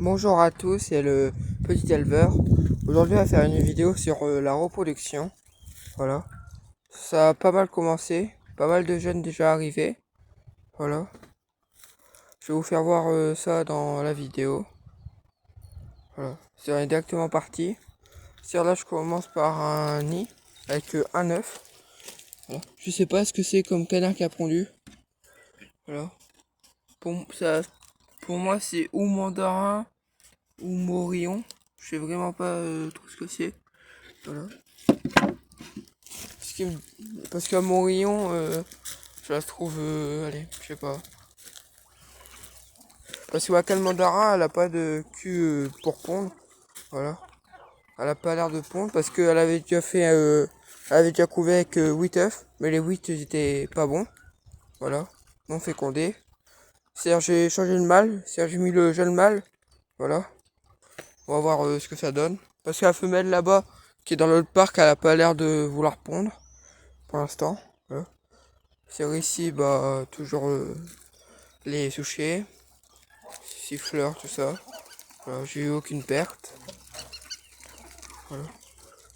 Bonjour à tous, c'est le petit éleveur. Aujourd'hui, on va faire une vidéo sur la reproduction. Voilà. Ça a pas mal commencé, pas mal de jeunes déjà arrivés. Voilà. Je vais vous faire voir ça dans la vidéo. Voilà. C'est directement parti. Là, je commence par un nid avec un œuf. Voilà. Je sais pas ce que c'est comme canard qui a pondu. Voilà. Pour moi, c'est ou mandarin ou morillon. Je sais vraiment pas trop ce que c'est. Voilà. Parce qu'à Morillon, je la trouve, allez, je sais pas. Parce que Wakal Mandara, elle a pas de cul pour pondre. Voilà. Elle a pas l'air de pondre parce qu'elle avait déjà fait, elle avait déjà couvé avec 8 œufs. Mais les 8 ils étaient pas bons. Voilà. Non fécondés. C'est-à-dire j'ai changé le mâle. C'est-à-dire j'ai mis le jeune mâle. Voilà. On va voir ce que ça donne. Parce que la femelle là-bas, qui est dans l'autre parc, elle a pas l'air de vouloir pondre. Pour l'instant. Voilà. C'est ici, bah, toujours les souchets, siffleurs, tout ça. Voilà, j'ai eu aucune perte. Voilà.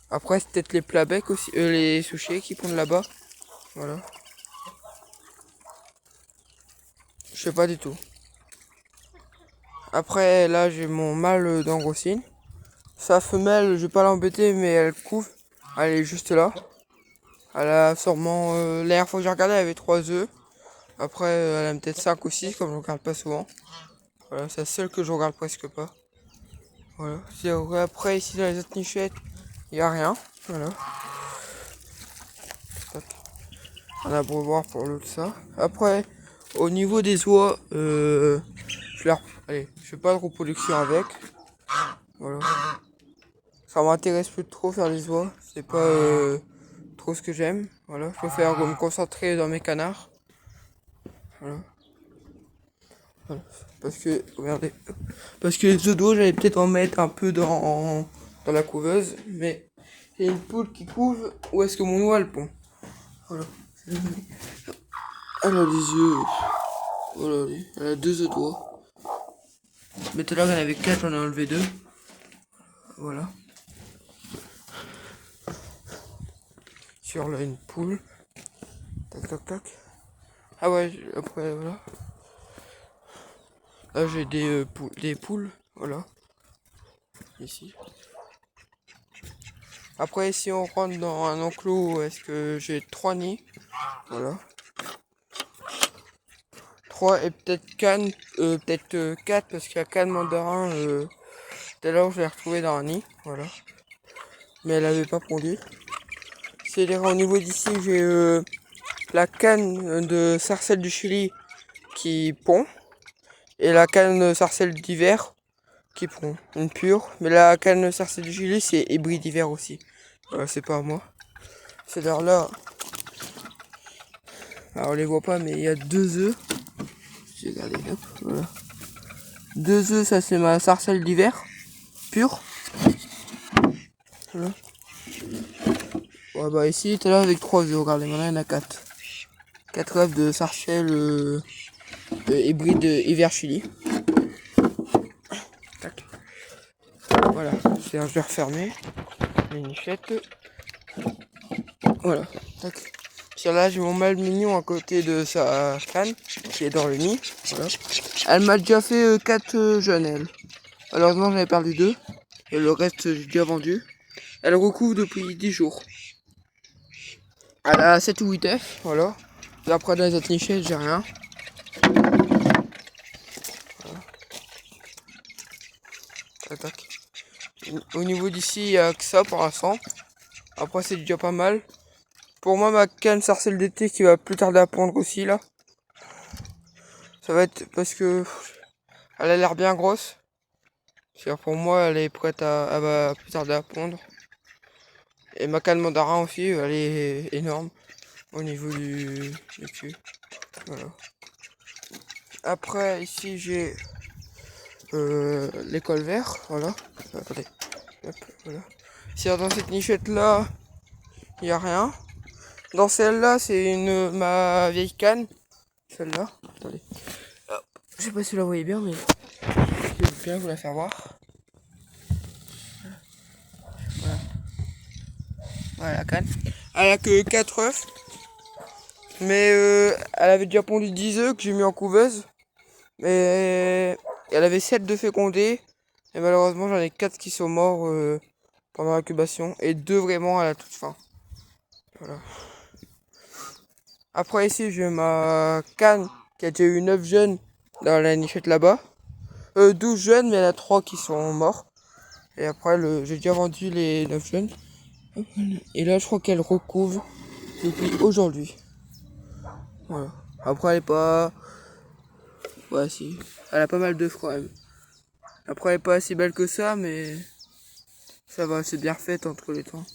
Après, c'est peut-être les plabecs aussi, les souchets qui pondent là-bas. Voilà. Je sais pas du tout. Après, là, j'ai mon mâle d'Angrosine. Sa femelle, je vais pas l'embêter, mais elle couve. Elle est juste là. Elle a sûrement, la dernière fois que j'ai regardé, elle avait 3 œufs. Après, elle a peut-être 5 ou 6, comme je regarde pas souvent. Voilà, c'est la seule que je regarde presque pas. Voilà. Après, ici, dans les autres nichettes, il n'y a rien. Voilà. Un abreuvoir pour l'autre ça. Après, au niveau des oies, allez, je fais pas de reproduction avec. Voilà. Ça m'intéresse plus trop faire des oies. C'est pas trop ce que j'aime. Voilà. Je préfère me concentrer dans mes canards. Voilà. Voilà. Parce que, regardez. Parce que les œufs d'oie, j'allais peut-être en mettre un peu dans la couveuse. Mais il y a une poule qui couve. Où est-ce que mon oie le pond? Voilà. Elle a des yeux. Voilà, elle a 2 œufs d'oie. Mais tout à l'heure, il y en avait 4, j'en ai enlevé 2. Voilà. Sur là, une poule. Tac, tac, tac. Ah ouais, après, voilà. Là, j'ai des poules. Voilà. Ici. Après, si on rentre dans un enclos, est-ce que j'ai 3 nids? Voilà. 3 et peut-être canne, peut-être 4 parce qu'il y a canne mandarin. Tout à l'heure, je l'ai retrouvé dans un nid. Voilà. Mais elle avait pas pondu. C'est-à-dire au niveau d'ici, j'ai la canne de sarcelle du Chili qui pond. Et la canne sarcelle d'hiver qui pond. Une pure. Mais la canne sarcelle du Chili, c'est hybride d'hiver aussi. C'est pas à moi. C'est-à-dire là. Alors on les voit pas, mais il y a 2 œufs. J'ai regardé, hop, voilà. 2 œufs, ça c'est ma sarcelle d'hiver. Pure. Voilà. Ouais, bah ici, tout à l'heure avec 3 œufs, regardez, maintenant il y en a 4. 4 œufs de sarcelle hybride hiver Chili. Tac. Voilà, je vais refermer les nichettes. Voilà, tac. Là, j'ai mon mâle mignon à côté de sa canne qui est dans le nid. Voilà. Elle m'a déjà fait 4 jeunes, elle. Malheureusement, j'en ai perdu 2. Et le reste, j'ai déjà vendu. Elle recouvre depuis 10 jours. Elle a 7 ou 8 œufs, voilà. Et après, dans les autres nichettes, j'ai rien. Voilà. Tac, tac. Au niveau d'ici, il n'y a que ça pour l'instant. Après, c'est déjà pas mal. Pour moi, ma canne sarcelle d'été qui va plus tarder à pondre aussi, là. Ça va être parce que elle a l'air bien grosse. Pour moi, elle est prête elle va plus tarder à pondre. Et ma canne mandarin aussi, elle est énorme au niveau du cul. Voilà. Après, ici, j'ai l'école vert. Voilà. Attendez. Hop, voilà. Dans cette nichette là, il n'y a rien. Dans celle-là, c'est ma vieille canne. Celle-là. Attendez. Hop. Je sais pas si vous la voyez bien, mais je vais bien vous la faire voir. Voilà, voilà la canne. Elle a que 4 œufs. Mais elle avait déjà pondu 10 œufs que j'ai mis en couveuse. Mais elle avait 7 de fécondés. Et malheureusement j'en ai 4 qui sont morts pendant l'incubation. Et 2 vraiment à la toute fin. Voilà. Après ici j'ai ma canne qui a déjà eu 9 jeunes dans la nichette là-bas. 12 jeunes, mais il y en a 3 qui sont morts. Et après j'ai déjà vendu les 9 jeunes. Et là je crois qu'elle recouvre depuis aujourd'hui. Voilà. Après elle est pas... Ouais si. Elle a pas mal d'œufs quand même. Après elle est pas si belle que ça, mais ça va, c'est bien refaite entre les temps.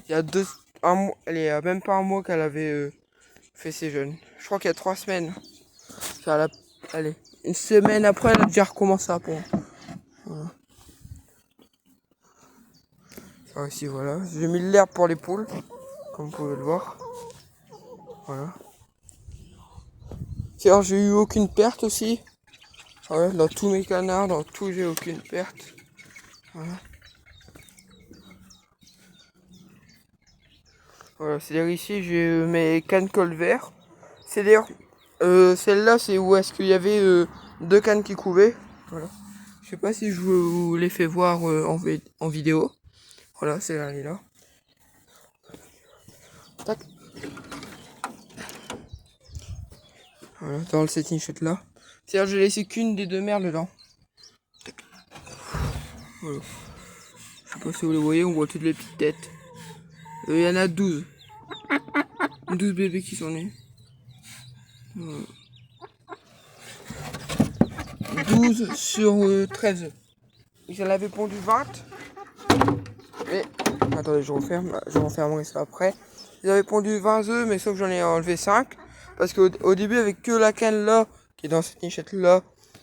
Il y a un mois, elle est à même pas un mois qu'elle avait fait ses jeunes. Je crois qu'il y a 3 semaines. Allez, une semaine après, elle a déjà recommencé à pondre. Voilà. Ça aussi, voilà. J'ai mis l'herbe pour les poules, comme vous pouvez le voir. Voilà. Tiens, j'ai eu aucune perte aussi. Voilà, dans tous mes canards, dans tout, j'ai aucune perte. Voilà. Voilà, c'est-à-dire ici, j'ai mes cannes col vert. C'est d'ailleurs, celle-là, c'est où est-ce qu'il y avait 2 cannes qui couvaient. Voilà. Je sais pas si je vous les fais voir en vidéo. Voilà, c'est là, elle est là. Tac. Voilà, dans cette nichette là. C'est-à-dire, j'ai laissé qu'une des 2 mères dedans. Tac. Voilà. Je sais pas si vous les voyez, on voit toutes les petites têtes. Il y en a 12. 12 bébés qui sont nés. Voilà. 12 sur 13. J'en avais pondu 20. Mais, attendez, je refermerai ça après. Ils avaient pondu 20 œufs, mais sauf que j'en ai enlevé 5. Parce qu'au début, avec que la canne là, qui est dans cette nichette là,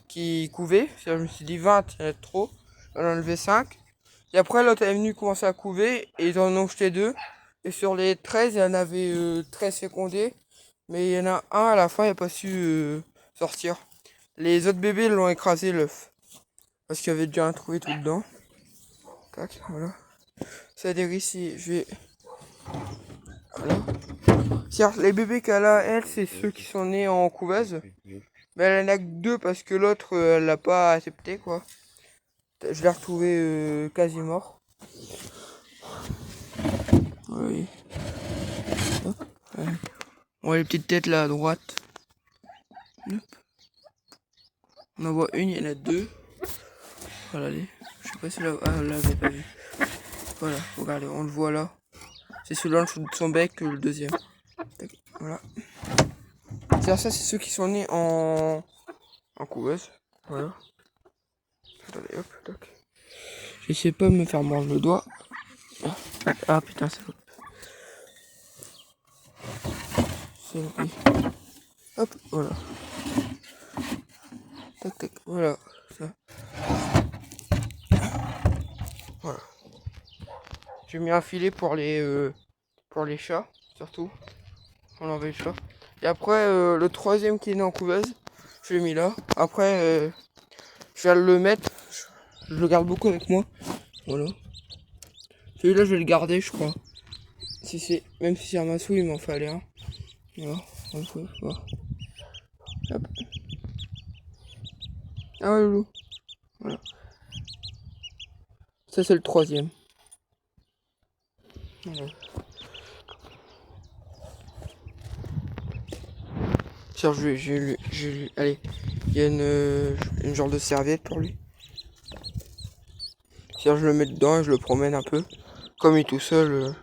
qui couvait. Je me suis dit 20, il y en a trop. J'en ai enlevé 5. Et après, l'autre est venu commencer à couver, et ils en ont jeté 2. Et sur les 13, il y en avait 13 fécondés. Mais il y en a un à la fin, il n'a pas su sortir. Les autres bébés l'ont écrasé l'œuf. Parce qu'il y avait déjà un trouvé tout dedans. Tac, voilà. C'est-à-dire ici, je vais... Voilà. C'est-à-dire, les bébés qu'elle a, elle, c'est ceux qui sont nés en couveuse. Mais elle en a que 2 parce que l'autre, elle l'a pas accepté, quoi. Je l'ai retrouvé quasi mort. Oui. Hop, ouais. Bon, les petites têtes là à droite. Hop. On en voit une, il y en a 2. Voilà, allez. Je sais pas si là... Ah, là, vous n'avez pas vu. Voilà, regardez, on le voit là. C'est celui-là en dessous de son bec, le deuxième. Voilà. C'est-à-dire ça, c'est ceux qui sont nés en couveuse. Voilà. Attendez, hop, tac. J'essaie pas de me faire mordre le doigt. Ah putain, c'est loupé. Hop, voilà. Tac, tac, voilà. Ça. Voilà. J'ai mis un filet pour les chats, surtout. On enlève les chats. Et après, le troisième qui est né en couveuse, je l'ai mis là. Après, je vais le mettre. Je le garde beaucoup avec moi. Voilà. Celui-là, je vais le garder, je crois. Même si c'est un massou, il m'en fallait un. Voilà. Voilà. Hop. Ah ouais, loulou. Voilà. Ça, c'est le troisième. Voilà. Tiens, allez, il y a une genre de serviette pour lui. Tiens, je le mets dedans et je le promène un peu. Comme il est tout seul.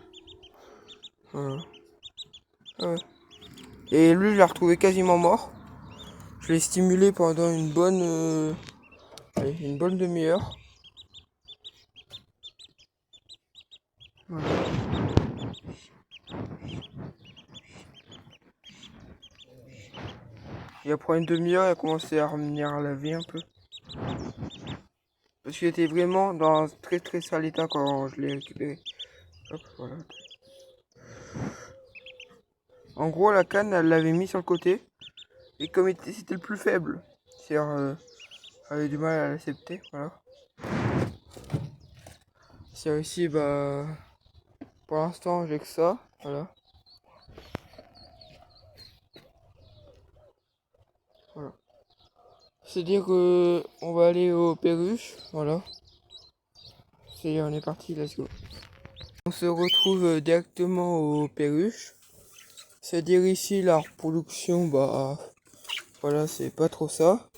Voilà. Ah ouais. Et lui, je l'ai retrouvé quasiment mort. Je l'ai stimulé pendant une bonne demi-heure. Voilà. Et après une demi-heure, il a commencé à revenir à la vie un peu. Parce qu'il était vraiment dans un très très sale état quand je l'ai récupéré. Hop, voilà. En gros, la canne, elle l'avait mis sur le côté. Et comme c'était le plus faible, c'est-à-dire elle avait du mal à l'accepter, voilà. C'est ici, bah, pour l'instant j'ai que ça, voilà. Voilà. C'est-à-dire que on va aller au perruche, voilà. C'est-à-dire on est parti, let's go. On se retrouve directement au perruche. C'est-à-dire ici la reproduction, bah voilà, c'est pas trop ça.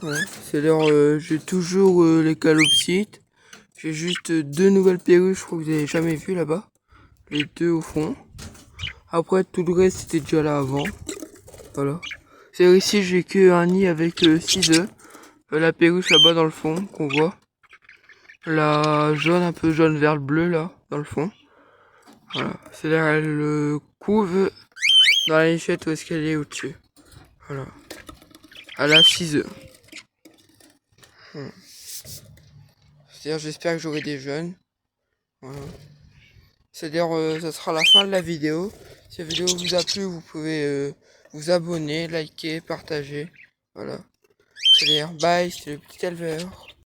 Voilà. C'est-à-dire j'ai toujours les calopsites. J'ai juste deux nouvelles perruches, je crois que vous avez jamais vu là-bas. Les deux au fond. Après tout le reste c'était déjà là avant. Voilà. C'est ici j'ai que un nid avec 6 œufs. La perruche là-bas dans le fond qu'on voit. La jaune, un peu jaune vert bleu là, dans le fond. Voilà. C'est-à-dire elle couve dans la lichette où est-ce qu'elle est au-dessus. Voilà. Elle a 6 œufs. C'est-à-dire j'espère que j'aurai des jeunes. Voilà. C'est-à-dire ça sera la fin de la vidéo. Si la vidéo vous a plu, vous pouvez vous abonner, liker, partager. Voilà. C'est-à-dire bye, c'était le petit éleveur.